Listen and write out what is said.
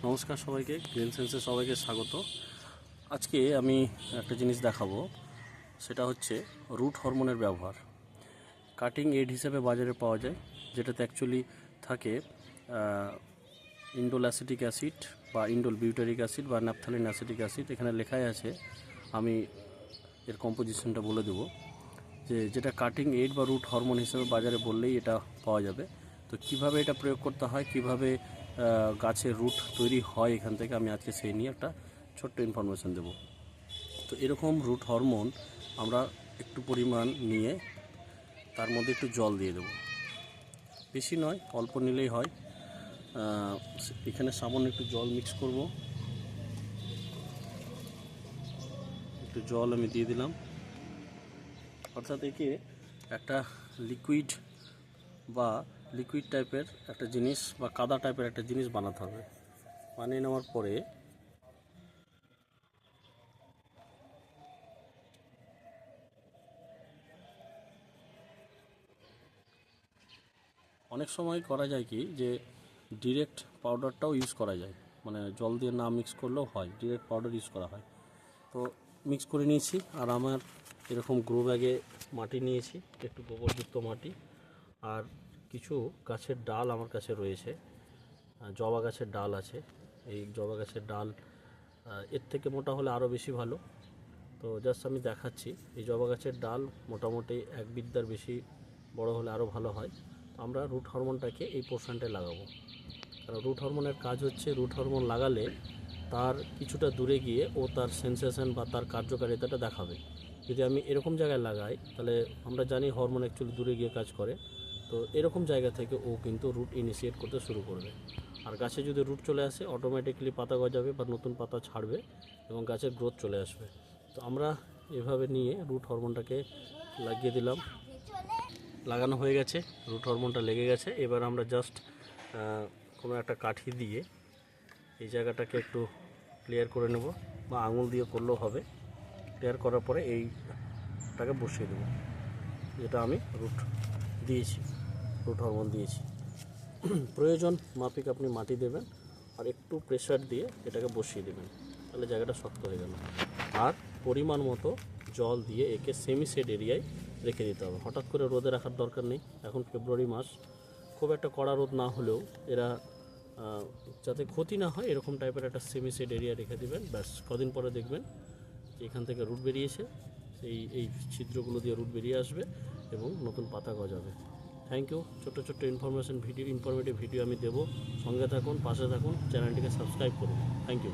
নমস্কার সবাইকে, গ্রিন সেন্সে সবাইকে স্বাগত। আজকে আমি একটা জিনিস দেখাবো, সেটা হচ্ছে রুট হরমোনের ব্যবহার। কাটিং এড হিসেবে বাজারে পাওয়া যায়, যেটাতে অ্যাকচুয়ালি থাকে ইন্ডোল অ্যাসিটিক অ্যাসিড বা ইন্ডোল বিউটারিক অ্যাসিড বা ন্যাপথালিন অ্যাসিটিক অ্যাসিড। এখানে লেখাই আছে, আমি এর কম্পোজিশনটা বলে দেবো, যেটা কাটিং এড বা রুট হরমোন হিসেবে বাজারে বললেই এটা পাওয়া যাবে। তো কিভাবে এটা প্রয়োগ করতে হয়, কিভাবে গাছের রুট তৈরি হয় এখান থেকে, আমি আজকে সেই নিয়ে একটা ছোট্ট ইনফরমেশান দেব। তো এরকম রুট হরমোন আমরা একটু পরিমাণ নিয়ে তার মধ্যে একটু জল দিয়ে দেব, বেশি নয়, অল্প নিলেই হয়। এখানে সামান্য একটু জল মিক্স করব, একটু জল আমি দিয়ে দিলাম। অর্থাৎ একে একটা লিকুইড টাইপের একটা জিনিস বা কাদা টাইপের একটা জিনিস বানাতে হবে। বানিয়ে নেওয়ার পরে অনেক সময় করা যায় কি, যে ডিরেক্ট পাউডারটাও ইউজ করা যায়, মানে জল দিয়ে না মিক্স করলেও হয়, ডিরেক্ট পাউডার ইউজ করা হয়। তো মিক্স করে নিয়েছি, আর আমার এরকম গ্রো ব্যাগে মাটি নিয়েছি, একটু গোবরযুক্ত মাটি, আর কিছু গাছের ডাল আমার কাছে রয়েছে। জবা গাছের ডাল আছে, এই জবা গাছের ডাল এর থেকে মোটা হলে আরও বেশি ভালো। তো জাস্ট আমি দেখাচ্ছি, এই জবা গাছের ডাল মোটামুটি 1 বিঘার বেশি বড় হলে আরও ভালো হয়। আমরা রুট হরমোনটাকে এই পোর্শনটায় লাগাবো, কারণ রুট হরমোনের কাজ হচ্ছে, রুট হরমোন লাগালে তার কিছুটা দূরে গিয়ে ও তার সেন্সেশন বা তার কার্যকারিতাটা দেখাবে। যদি আমি এরকম জায়গায় লাগাই, তাহলে আমরা জানি হরমোন অ্যাকচুয়ালি দূরে গিয়ে কাজ করে, তো এরকম জায়গা থেকে ও কিন্তু রুট ইনিশিয়েট করতে শুরু করবে। আর গাছে যদি রুট চলে আসে, অটোমেটিক্যালি পাতা গজাবে বা নতুন পাতা ছাড়বে এবং গাছের গ্রোথ চলে আসবে। তো আমরা এভাবে নিয়ে রুট হরমোনটাকে লাগিয়ে দিলাম। লাগানো হয়ে গেছে, রুট হরমোনটা লেগে গেছে। এবার আমরা জাস্ট কোনো একটা কাঠি দিয়ে এই জায়গাটাকে একটু ক্লিয়ার করে নেব, বা আঙুল দিয়ে করলেও হবে। ক্লিয়ার করার পরে এইটাকে বসিয়ে দেবো, যেটা আমি রুট হরমোন দিয়েছি। প্রয়োজন মাফিক আপনি মাটি দেবেন, আর একটু প্রেসার দিয়ে এটাকে বসিয়ে দেবেন, তাহলে জায়গাটা শক্ত হয়ে গেল। আর পরিমাণ মতো জল দিয়ে একে সেমি সেড এরিয়ায় রেখে দিতে হবে। হঠাৎ করে রোদে রাখার দরকার নেই। এখন ফেব্রুয়ারি মাস, খুব একটা কড়া রোদ না হলেও এরা যাতে ক্ষতি না হয় এরকম টাইপের একটা সেমি সেড এরিয়া রেখে দেবেন। ব্যাস, কদিন পরে দেখবেন যে এখান থেকে রুট বেরিয়েছে, এই ছিদ্রগুলো দিয়ে রুট বেরিয়ে আসবে এবং নতুন পাতা গজাবে। Thank you. ছোট্ট ইনফরমেটিভ ভিডিও আমি দেবো। সঙ্গে থাকুন, পাশে থাকুন, চ্যানেলটিকে সাবস্ক্রাইব করুন। Thank you.